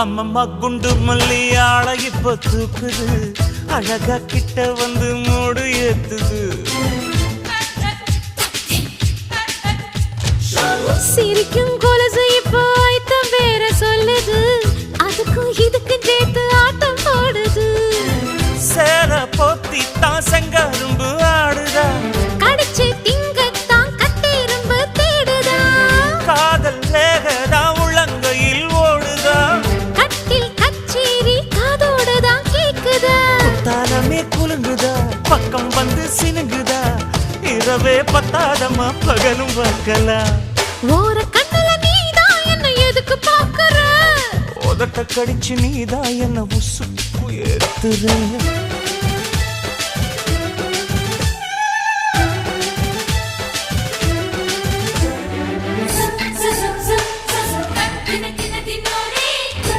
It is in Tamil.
அம்மம்மா குண்டு மல்லி ஆளை இப்ப தூக்குது அழகா கிட்ட வந்து மூடு ஏத்துது சிரிக்கும் கொலுசு இப்போ ஐத்தம் வேற சொல்லுது அதுக்கும் இதுக்கு சேர்த்து ஆட்டம் போடுது சேர போத்தி தான் செங்கரும்பு ஆடுதா கடிச்சு திங்கத்தான் கட்டெரும்பு தேடுதா காதல் லேகதா உள்ளங்கையில் ஓடுதா கட்டில் கச்சேரி காதோடுதான் கேக்குதா தானமே குலுங்குதா பக்கம் வந்து சினுங்குதா இரவே பத்தாதமா பகலும் பார்க்கலாம் ஓர கண்ணுல நீதான் என்ன எதுக்கு பாக்குற உதட்ட கடிச்சு நீதான் என்ன உசுப்பு ஏத்துற